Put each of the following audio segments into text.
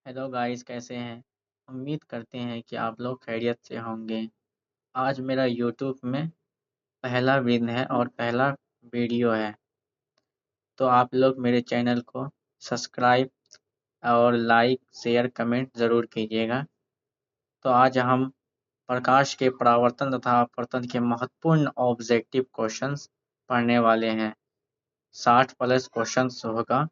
Hello guys, कैसे हैं। उम्मीद करते हैं कि आप लोग खैरियत से होंगे। आज मेरा यूट्यूब में पहला दिन है और पहला वीडियो है, तो आप लोग मेरे चैनल को सब्सक्राइब और लाइक शेयर कमेंट ज़रूर कीजिएगा। तो आज हम प्रकाश के परावर्तन तथा अपवर्तन के महत्वपूर्ण ऑब्जेक्टिव क्वेश्चंस पढ़ने वाले हैं। 60 प्लस क्वेश्चंस होगा,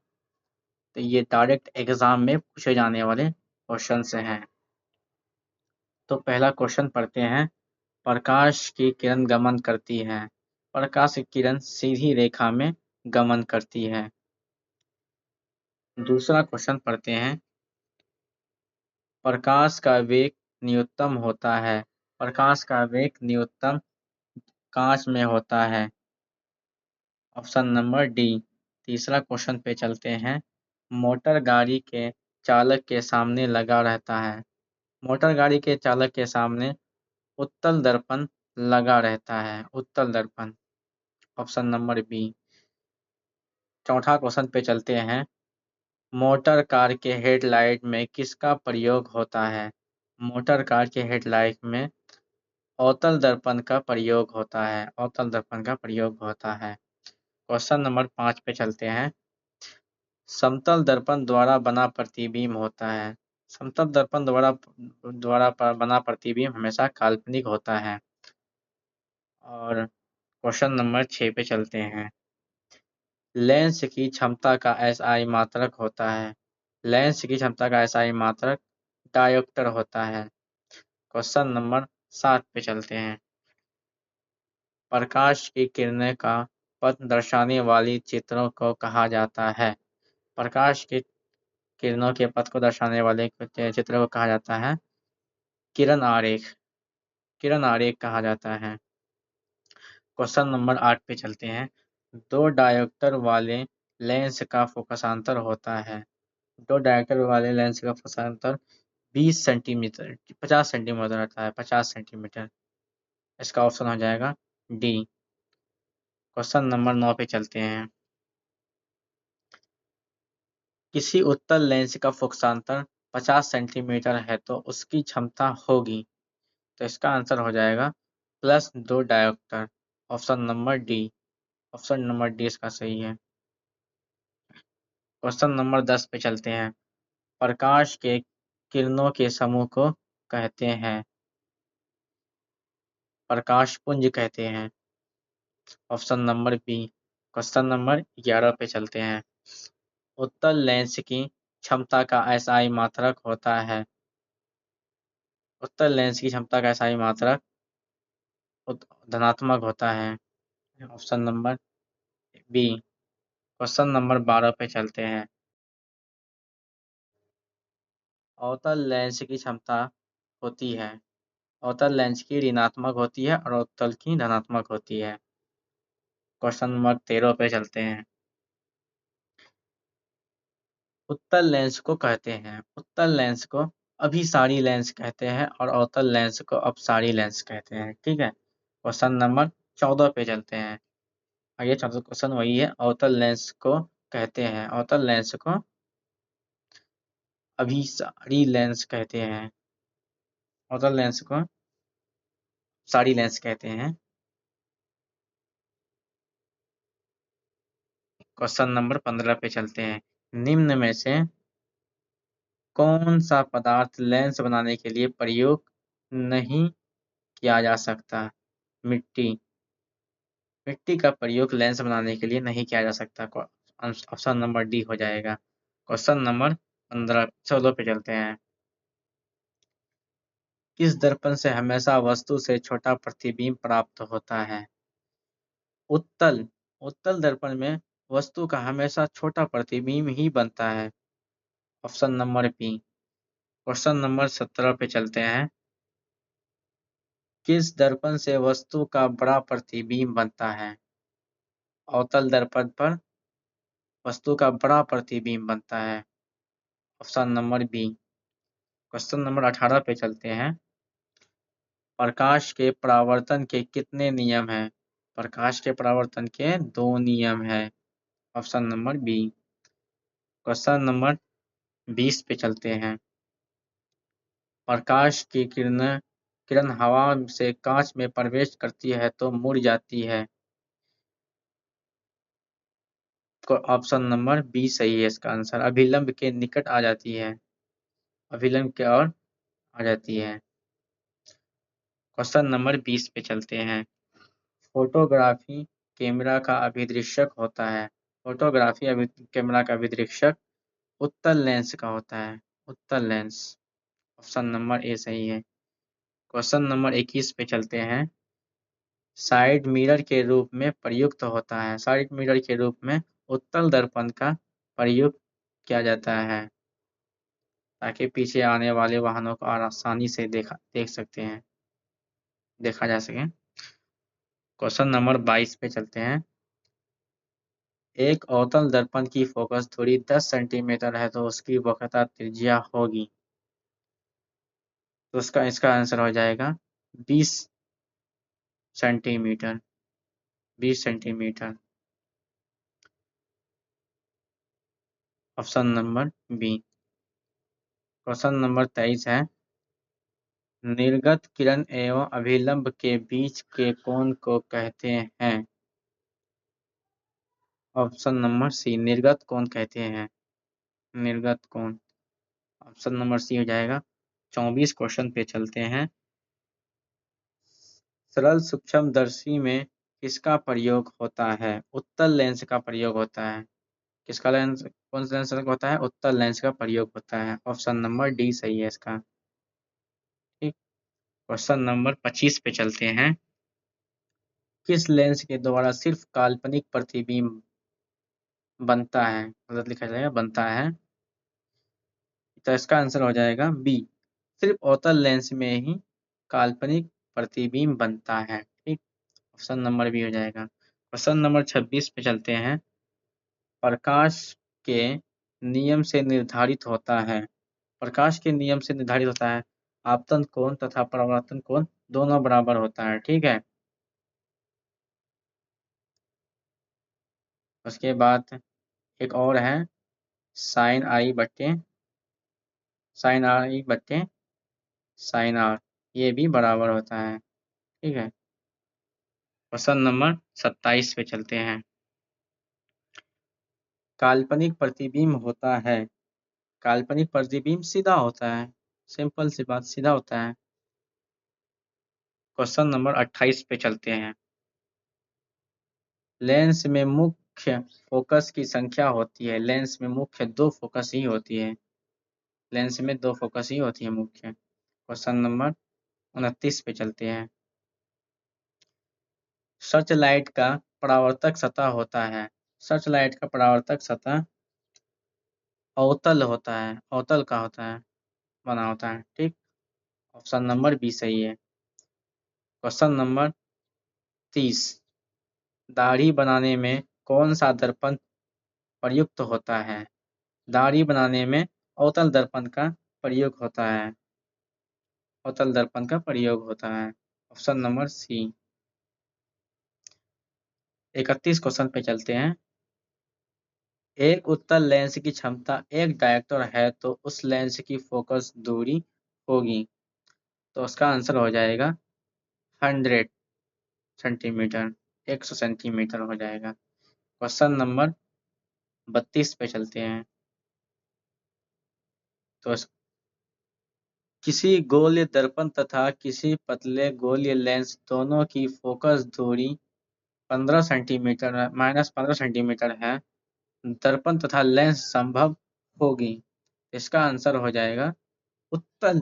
तो ये डायरेक्ट एग्जाम में पूछे जाने वाले क्वेश्चंस हैं। तो पहला क्वेश्चन पढ़ते हैं। प्रकाश की किरण गमन करती है। प्रकाश की किरण सीधी रेखा में गमन करती है। दूसरा क्वेश्चन पढ़ते हैं। प्रकाश का वेग न्यूनतम होता है। प्रकाश का वेग न्यूनतम कांच में होता है। Option number D. तीसरा क्वेश्चन पे चलते हैं। मोटर गाड़ी के चालक के सामने लगा रहता है। मोटर गाड़ी के चालक के सामने उत्तल दर्पण लगा रहता है। उत्तल दर्पण, ऑप्शन नंबर बी। चौथा क्वेश्चन पे चलते हैं। मोटर कार के हेडलाइट में किसका प्रयोग होता है। मोटर कार के हेडलाइट में अवतल दर्पण का प्रयोग होता है। अवतल दर्पण का प्रयोग होता है। क्वेश्चन नंबर 5 पे चलते हैं। समतल दर्पण द्वारा बना प्रतिबिंब होता है। समतल दर्पण द्वारा बना प्रतिबिंब हमेशा काल्पनिक होता है। और क्वेश्चन नंबर 6 पे चलते हैं। लेंस की क्षमता का एसआई मात्रक होता है। लेंस की क्षमता का एसआई मात्रक डायोप्टर होता है। क्वेश्चन नंबर 7 पे चलते हैं। प्रकाश की किरणें का पथ दर्शाने वाली चित्रों को कहा जाता है। प्रकाश की किरणों के पथ को दर्शाने वाले चित्र को कहा जाता है किरण आरेख। किरण आरेख कहा जाता है। क्वेश्चन नंबर 8 पे चलते हैं। दो डायोप्टर वाले लेंस का फोकसांतर होता है। दो डायोप्टर वाले लेंस का फोकसांतर 20 सेंटीमीटर 50 सेंटीमीटर रहता है। 50 सेंटीमीटर, इसका ऑप्शन हो जाएगा डी। क्वेश्चन नंबर 9 पे चलते हैं। किसी उत्तल लेंस का फोकसांतर 50 सेंटीमीटर है तो उसकी क्षमता होगी, तो इसका आंसर हो जाएगा +2 dioptre. Option number D. Option number D इसका सही है। क्वेश्चन नंबर 10 पे चलते हैं। प्रकाश के किरणों के समूह को कहते हैं। प्रकाश पुंज कहते हैं। Option number B. Question number 11 पे चलते हैं। उत्तल लेंस की क्षमता का एसआई मात्रक होता है। उत्तल लेंस की क्षमता का एसआई मात्रक धनात्मक होता है। Option number B. Question number 12 पे चलते हैं। अवतल लेंस की क्षमता होती है। अवतल लेंस की ऋणात्मक होती है और उत्तल की धनात्मक होती है। क्वेश्चन नंबर 13 पे चलते हैं। उत्तल लेंस को कहते हैं। उत्तल लेंस को अभिसारी लेंस कहते हैं और अवतल लेंस को अपसारी लेंस कहते हैं। ठीक है। क्वेश्चन नंबर 14 पे चलते हैं। और ये 14 क्वेश्चन वही है। अवतल लेंस को कहते हैं। अवतल लेंस को अभिसारी लेंस कहते हैं। अवतल लेंस को सारी लेंस कहते हैं। क्वेश्चन नंबर 15 पे चलते हैं। निम्न में से कौन सा पदार्थ लेंस बनाने के लिए प्रयोग नहीं किया जा सकता। मिट्टी। मिट्टी का प्रयोग लेंस बनाने के लिए नहीं किया जा सकता। ऑप्शन नंबर डी हो जाएगा। क्वेश्चन नंबर 16 पे चलते हैं। किस दर्पण से हमेशा वस्तु से छोटा प्रतिबिंब प्राप्त होता है। उत्तल उत्तल दर्पण में वस्तु का हमेशा छोटा प्रतिबिंब ही बनता है। Option number B. Question number 17 पे चलते हैं। किस दर्पण से वस्तु का बड़ा प्रतिबिंब बनता है। अवतल दर्पण पर वस्तु का बड़ा प्रतिबिंब बनता है। Option number B. Question number 18 पे चलते हैं। प्रकाश के परावर्तन के कितने नियम हैं। प्रकाश के परावर्तन के 2 नियम हैं। Option number B. Question number 20 पे चलते हैं। प्रकाश की किरण हवा से कांच में प्रवेश करती है तो मुड़ जाती है। ऑप्शन नंबर बी सही है इसका आंसर। अभिलंब के निकट आ जाती है, अभिलंब के और आ जाती है। क्वेश्चन नंबर 20 पे चलते हैं। फोटोग्राफी कैमरा का अभिदृश्यक होता है। फोटोग्राफी कैमरा का अभिदृश्यक उत्तल लेंस का होता है, उत्तल लेंस। ऑप्शन नंबर ए सही है। क्वेश्चन नंबर 21 पे चलते हैं। साइड मिरर के रूप में प्रयुक्त होता है। साइड मिरर के रूप में उत्तल दर्पण का प्रयोग किया जाता है ताकि पीछे आने वाले वाहनों को आसानी से देख सकते हैं, देखा जा सके। क्वेश्चन नंबर 22 पे चलते हैं। एक अवतल दर्पण की फोकस दूरी 10 सेंटीमीटर है तो उसकी वक्रता त्रिज्या होगी। तो इसका आंसर हो जाएगा 20 centimetre, 20 centimetre. Option number B. Question number 23 है। निर्गत किरण एवं अभिलंब के बीच के कोण को कहते हैं। ऑप्शन नंबर सी, निर्गत कोण कहते हैं, निर्गत कोण। ऑप्शन नंबर सी हो जाएगा। 24 क्वेश्चन पे चलते हैं। सरल सूक्ष्मदर्शी में किसका प्रयोग होता है? उत्तल लेंस का प्रयोग होता है। किसका लेंस, कौन सा लेंस होता है? उत्तल लेंस का प्रयोग होता है। ऑप्शन नंबर डी सही है इसका। ठीक। क्वेश्चन नंबर 25 पे चलते हैं। किस लेंस के द्वारा सिर्फ काल्पनिक प्रतिबिंब बनता है? गलत लिखा जाएगा, बनता है। तो इसका आंसर हो जाएगा बी। सिर्फ अवतल लेंस में ही काल्पनिक प्रतिबिंब बनता है। ठीक। ऑप्शन नंबर बी हो जाएगा। क्वेश्चन नंबर 26 पे चलते हैं। प्रकाश के नियम से निर्धारित होता है। प्रकाश के नियम से निर्धारित होता है आपतन कोण तथा परावर्तन कोण दोनों बराबर होता है। ठीक है। उसके बाद एक और है, साइन आई बट्टे साइन आई बट्टे साइन आर, ये भी बराबर होता है। ठीक है। क्वेश्चन नंबर 27 पे चलते हैं। काल्पनिक प्रतिबिंब होता है, काल्पनिक प्रतिबिंब सीधा होता है, सिंपल सी बात, सीधा होता है। क्वेश्चन नंबर 28 पे चलते हैं। लेंस में मुख्य फोकस की संख्या होती है। लेंस में मुख्य 2 फोकस ही होती है। लेंस में 2 फोकस ही होती है मुख्य। क्वेश्चन नंबर 29 पे चलते हैं। सर्च लाइट का परावर्तक सतह होता है। सर्च लाइट का परावर्तक सतह अवतल होता है, अवतल का होता है, बना होता है। ठीक। ऑप्शन नंबर बी सही है। Question number 30। दाढ़ी बनाने में कौन सा दर्पण प्रयुक्त होता है? दाढ़ी बनाने में अवतल दर्पण का प्रयोग होता है, अवतल दर्पण का प्रयोग होता है। ऑप्शन नंबर सी। 31 क्वेश्चन पे चलते हैं। एक उत्तल लेंस की क्षमता 1 डायरेक्टर है तो उस लेंस की फोकस दूरी होगी। तो उसका आंसर हो जाएगा 100 सेंटीमीटर, 100 सेंटीमीटर हो जाएगा। क्वेश्चन नंबर 32 पे चलते हैं। तो किसी गोलीय दर्पण तथा किसी पतले गोलीय लेंस दोनों की फोकस दूरी 15 सेंटीमीटर -15 सेंटीमीटर है। दर्पण तथा लेंस संभव होगी। इसका आंसर हो जाएगा उत्तल,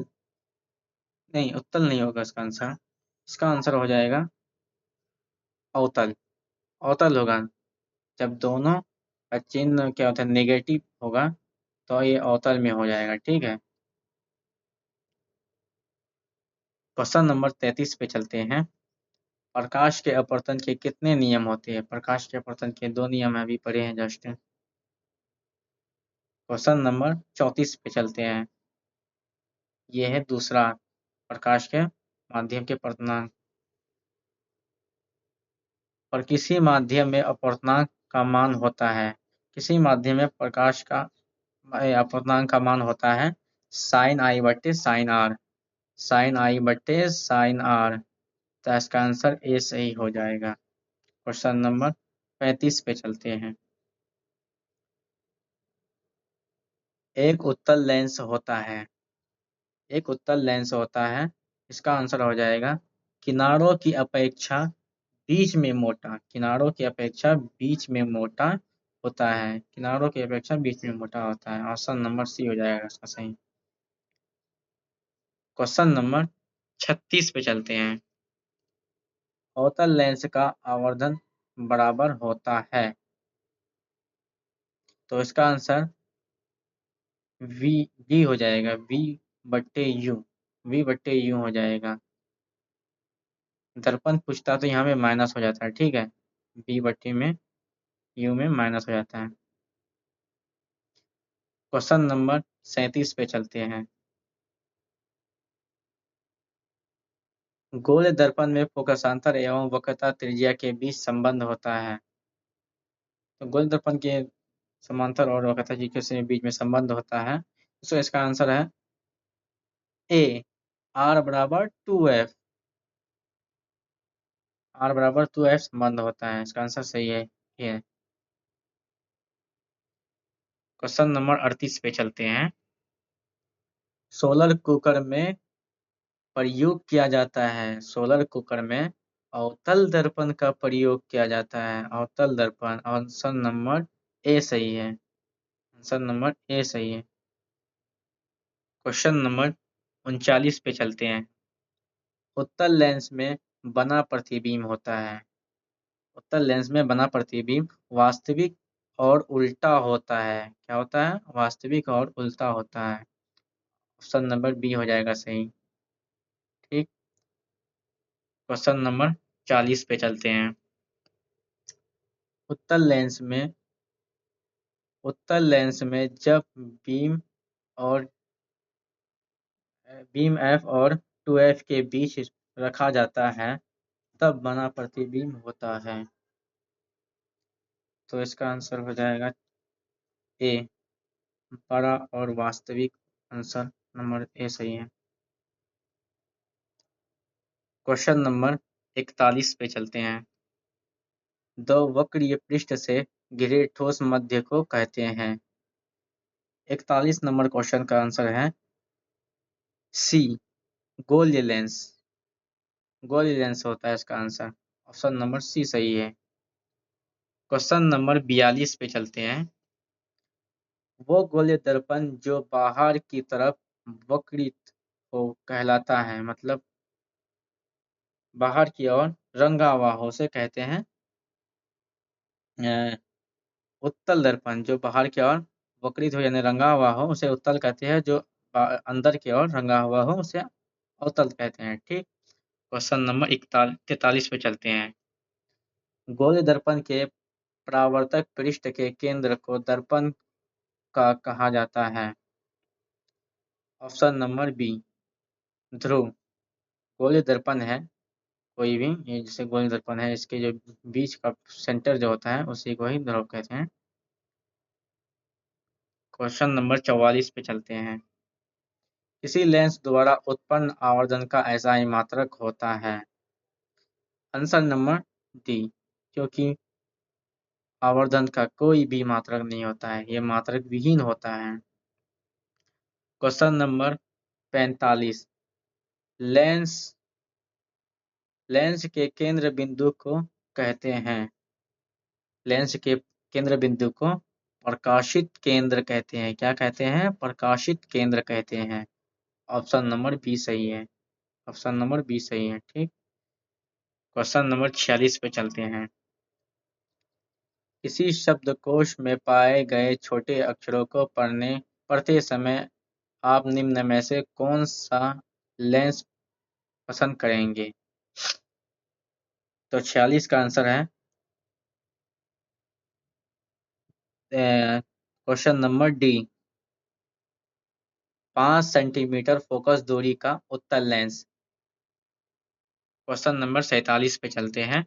नहीं उत्तल नहीं होगा इसका आंसर। इसका आंसर हो जाएगा अवतल, अवतल होगा। जब दोनों का चिन्ह क्या होता है, नेगेटिव होगा, तो ये अवतल में हो जाएगा। ठीक है। क्वेश्चन नंबर 33 पे चलते हैं। प्रकाश के अपवर्तन के कितने नियम होते हैं? प्रकाश के अपवर्तन के 2 नियम अभी पढ़े हैं जस्ट। क्वेश्चन नंबर 34 पे चलते हैं। ये है दूसरा, प्रकाश के माध्यम के अपवर्तनांक। और किसी माध्यम में अपवर्तनांक का मान होता है, किसी माध्यम में प्रकाश का अपूर्णांक का मान होता है साइन आई बट्टे साइन आर, साइन आई बट्टे साइन आर। तो इसका आंसर ए सही हो जाएगा। क्वेश्चन नंबर 35 पे चलते हैं। एक उत्तल लेंस होता है, एक उत्तल लेंस होता है, इसका आंसर हो जाएगा किनारों की अपेक्षा बीच में मोटा, किनारों की अपेक्षा बीच में मोटा होता है, किनारों की अपेक्षा बीच में मोटा होता है। ऑप्शन नंबर सी हो जाएगा इसका सही। क्वेश्चन नंबर 36 पे चलते हैं। अवतल लेंस का आवर्धन बराबर होता है, तो इसका आंसर वी डी हो जाएगा, वी बट्टे यू, वी बट्टे यू हो जाएगा। दर्पण पूछता तो यहाँ में माइनस हो जाता है, ठीक है, बी बट्टे में यू में माइनस हो जाता है। क्वेश्चन नंबर 37 पे चलते हैं। गोल दर्पण में फोकसांतर एवं वक्रता त्रिज्या के बीच संबंध होता है, तो गोल दर्पण के समांतर और वक्रता के बीच में संबंध होता है, तो इसका आंसर है ए, आर बराबर 2f, आर बराबर 2f संबंध होता है, इसका आंसर सही है ये। क्वेश्चन नंबर 38 पे चलते हैं। सोलर कुकर में प्रयोग किया जाता है, सोलर कुकर में अवतल दर्पण का प्रयोग किया जाता है, अवतल दर्पण। ऑप्शन नंबर ए सही है, आंसर नंबर ए सही है। क्वेश्चन नंबर 39 पे चलते हैं। उत्तल लेंस में बना प्रतिबिंब होता है, उत्तल लेंस में बना प्रतिबिंब वास्तविक और उल्टा होता है, क्या होता है, वास्तविक और उल्टा होता है। ऑप्शन नंबर बी हो जाएगा सही, ठीक। क्वेश्चन नंबर 40 पे चलते हैं। उत्तल लेंस में, उत्तल लेंस में जब बीम और बीम एफ और 2f के बीच रखा जाता है तब बना प्रतिबिंब होता है, तो इसका आंसर हो जाएगा ए, बड़ा और वास्तविक। आंसर नंबर ए सही है। क्वेश्चन नंबर 41 पे चलते हैं। दो वक्रीय पृष्ठ से घिरे ठोस मध्य को कहते हैं। 41 नंबर क्वेश्चन का आंसर है सी, गोलीय लेंस, गोलीय लेंस होता है इसका आंसर। ऑप्शन नंबर सी सही है। क्वेश्चन नंबर 42 पे चलते हैं। वो गोलीय दर्पण जो बाहर की तरफ वक्रित हो कहलाता है, मतलब बाहर की ओर रंगा हुआ हो उसे कहते हैं उत्तल दर्पण। जो बाहर की ओर वक्रित हो यानी रंगा हुआ हो उसे उत्तल कहते हैं, जो अंदर की ओर रंगा हुआ हो उसे अवतल कहते हैं, ठीक। क्वेश्चन नंबर 43 पे चलते हैं। गोलीय दर्पण के परावर्तक पृष्ठ के केंद्र को दर्पण का कहा जाता है। ऑप्शन नंबर बी, ध्रुव। गोलीय दर्पण है कोई भी, ये जैसे गोलीय दर्पण है, इसके जो बीच का सेंटर जो होता है उसी को ही ध्रुव कहते हैं। क्वेश्चन नंबर 44 पे चलते हैं। किसी लेंस द्वारा उत्पन्न आवर्धन का ऐसा ही मात्रक होता है। आंसर नंबर डी, क्योंकि आवर्धन का कोई भी मात्रक नहीं होता है, ये मात्रक विहीन होता है। Question number 45। लेंस, लेंस के केंद्र बिंदु को कहते हैं, लेंस के केंद्र बिंदु को प्रकाशित केंद्र कहते हैं, क्या कहते हैं, प्रकाशित केंद्र कहते हैं। ऑप्शन नंबर बी सही है, ऑप्शन नंबर बी सही है, ठीक। क्वेश्चन नंबर 46 पे चलते हैं। किसी शब्दकोश में पाए गए छोटे अक्षरों को पढ़ते समय आप निम्न में से कौन सा लेंस पसंद करेंगे। तो 46 का आंसर है question number D, 5 centimetre focus दूरी का उत्तल लेंस। क्वेश्चन नंबर 47 पे चलते हैं।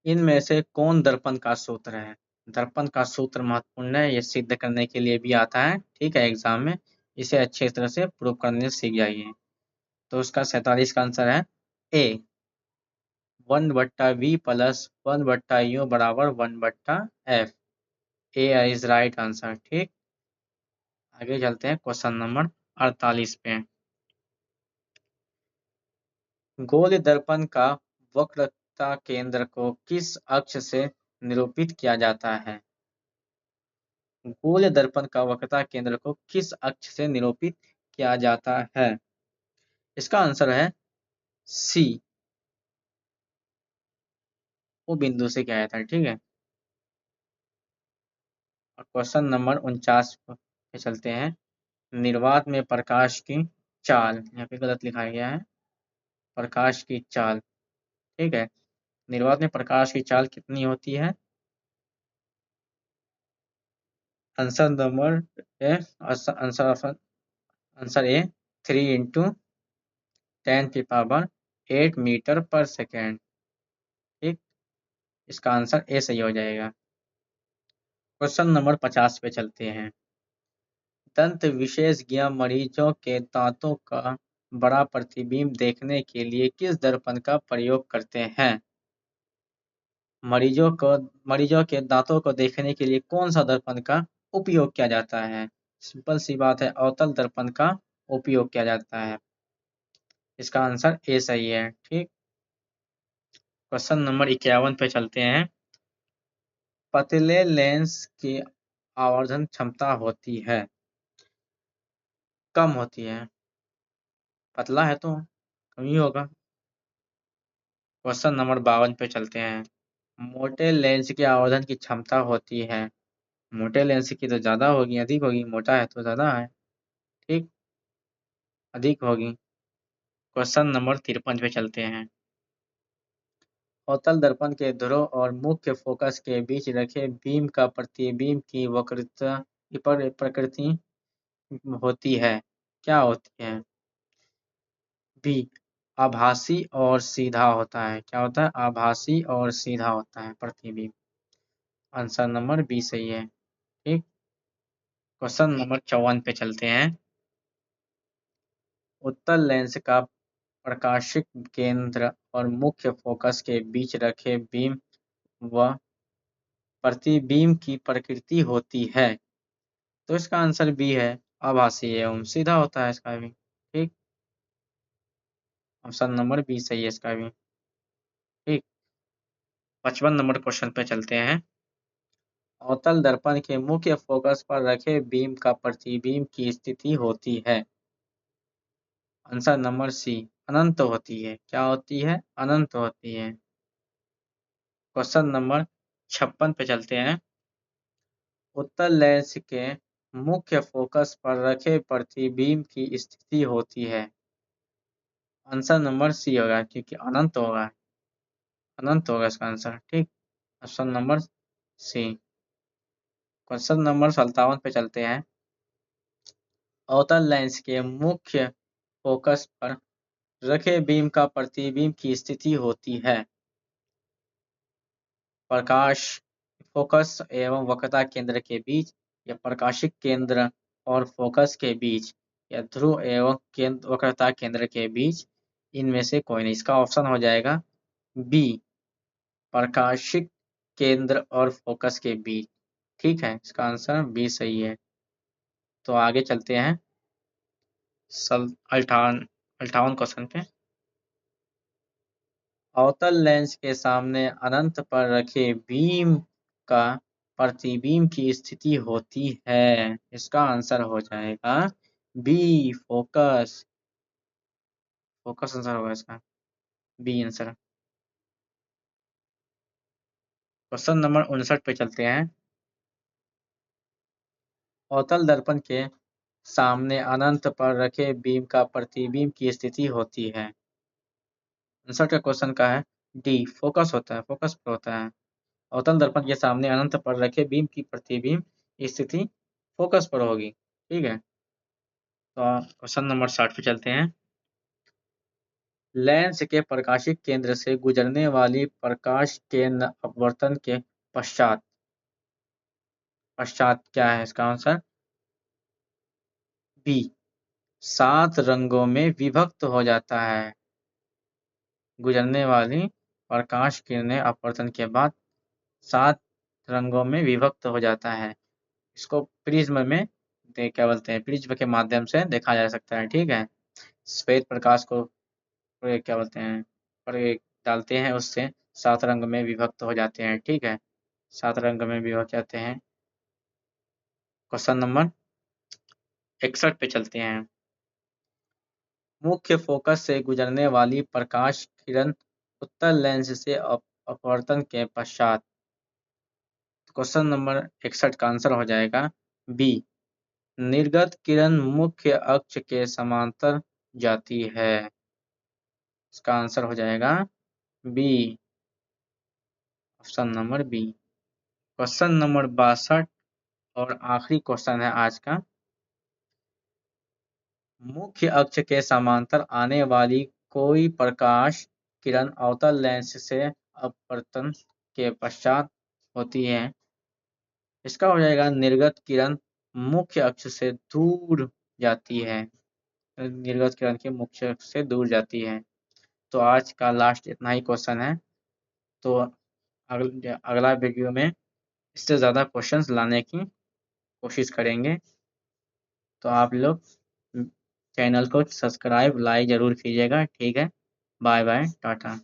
इनमें से कौन दर्पण का सूत्र है, दर्पण का सूत्र महत्वपूर्ण है, ये सिद्ध करने के लिए भी आता है, ठीक है, एग्जाम में। इसे अच्छे तरह से प्रूव करने सीख जाइए। तो उसका 47 का आंसर है ए। 1/v प्लस 1/u बराबर 1/f। A is right answer. ठीक, आगे चलते हैं क्वेश्चन नंबर 48 पे। गोल दर्पण का वक्रता केंद्र को किस अक्ष से निरूपित किया जाता है? गोल दर्पण का वक्रता केंद्र को किस अक्ष से निरूपित किया जाता है? इसका आंसर है सी, वो बिंदु से किया जाता है। ठीक है, और क्वेश्चन नंबर 49 पे चलते हैं। निर्वात में प्रकाश की चाल, यहाँ पे गलत लिखा गया है, प्रकाश की चाल। ठीक है, निर्वात में प्रकाश की चाल कितनी होती है? Answer number A, answer A 3 × 10⁸ metre पर सेकेंड। ठीक, इसका आंसर ए सही हो जाएगा। क्वेश्चन नंबर 50 पे चलते हैं। दंत विशेषज्ञ मरीजों के दांतों का बड़ा प्रतिबिंब देखने के लिए किस दर्पण का प्रयोग करते हैं? मरीजों के दांतों को देखने के लिए कौन सा दर्पण का उपयोग किया जाता है? सिंपल सी बात है, अवतल दर्पण का उपयोग किया जाता है। इसका आंसर ए सही है। ठीक, क्वेश्चन नंबर 51 पे चलते हैं। पतले लेंस की आवर्धन क्षमता होती है, कम होती है। पतला है तो कम ही होगा। क्वेश्चन नंबर 52 पे चलते हैं। मोटे लेंस की आवर्धन की क्षमता होती है, मोटे लेंस की तो ज्यादा होगी, अधिक होगी, मोटा है तो ज्यादा है। ठीक, अधिक होगी। क्वेश्चन नंबर 53 पे चलते हैं। अवतल दर्पण के ध्रुव और मुख्य फोकस के बीच रखे बीम का प्रतिबिंब की वक्रता प्रकृति होती है, क्या होती है? बी, आभासी और सीधा होता है। क्या होता है? आभासी और सीधा होता है प्रतिबिंब। आंसर नंबर बी सही है। ठीक, क्वेश्चन नंबर 54 पे चलते हैं। उत्तल लेंस का प्रकाशिक केंद्र और मुख्य फोकस के बीच रखे बीम व प्रतिबिंब की प्रकृति होती है, तो इसका आंसर बी है, आभासी एवं सीधा होता है इसका भी। ठीक, ऑप्शन नंबर बी सही है इसका भी। ठीक, 55 नंबर क्वेश्चन पे चलते हैं। अवतल दर्पण के मुख्य फोकस पर रखे बीम का प्रतिबिंब की स्थिति होती है। आंसर नंबर सी, अनंत होती है। क्या होती है? अनंत होती है। क्वेश्चन नंबर 56 पे चलते हैं। उत्तल लेंस के मुख्य फोकस पर रखे प्रतिबिंब की स्थिति होती है। आंसर नंबर सी होगा, क्योंकि अनंत होगा, अनंत होगा इसका आंसर। ठीक, option number C. Question number 57 पे चलते हैं। अवतल लेंस के मुख्य फोकस पर रखे बीम का प्रतिबिंब की स्थिति होती है। प्रकाश फोकस एवं वक्रता केंद्र के बीच, या प्रकाशिक केंद्र और फोकस के बीच, या ध्रुव एवं वक्रता केंद्र के बीच, इनमें से कोई नहीं। इसका ऑप्शन हो जाएगा बी, प्रकाशिक केंद्र और फोकस के बीच। ठीक है, इसका आंसर बी सही है। तो आगे चलते हैं 58 क्वेश्चन पे। अवतल लेंस के सामने अनंत पर रखे बीम का प्रतिबिंब की स्थिति होती है। इसका आंसर हो जाएगा बी, फोकस। फोकस आंसर होगा इसका, बी आंसर। क्वेश्चन नंबर 59 पे चलते हैं। अवतल दर्पण के सामने अनंत पर रखे बीम का प्रतिबिंब की स्थिति होती है। 59 का क्वेश्चन का है डी, फोकस होता है, फोकस पर होता है। अवतल दर्पण के सामने अनंत पर रखे बीम की प्रतिबिंब स्थिति फोकस पर होगी। ठीक है, तो क्वेश्चन नंबर 60 पे चलते हैं। लेंस के प्रकाशिक केंद्र से गुजरने वाली प्रकाश केंद्र अपवर्तन के पश्चात पश्चात क्या है इसका आंसर? बी, 7 रंगों में विभक्त हो जाता है। गुजरने वाली प्रकाश किरणें अपवर्तन के बाद 7 रंगों में विभक्त हो जाता है। इसको प्रिज्म में क्या बोलते हैं, प्रिज्म के माध्यम से देखा जा सकता है। ठीक है, श्वेत प्रकाश को क्या बोलते हैं, पर डालते हैं, उससे 7 रंग में विभक्त हो जाते हैं। ठीक है, 7 रंग में विभक्त जाते हैं। क्वेश्चन नंबर 61 पे चलते हैं। मुख्य फोकस से गुजरने वाली प्रकाश किरण उत्तल लेंस से अपवर्तन के पश्चात, क्वेश्चन नंबर 61 का आंसर हो जाएगा बी, निर्गत किरण मुख्य अक्ष के समांतर जाती है। इसका आंसर हो जाएगा B, option number B. Question number 62 और आखिरी क्वेश्चन है आज का। मुख्य अक्ष के समांतर आने वाली कोई प्रकाश किरण अवतल लेंस से अपवर्तन के पश्चात होती है। इसका हो जाएगा निर्गत किरण मुख्य अक्ष से दूर जाती है। निर्गत किरण के मुख्य अक्ष से दूर जाती है। तो आज का लास्ट इतना ही क्वेश्चन है। तो अगला वीडियो में इससे ज़्यादा क्वेश्चंस लाने की कोशिश करेंगे। तो आप लोग चैनल को सब्सक्राइब लाइक ज़रूर कीजिएगा। ठीक है, बाय बाय, टाटा।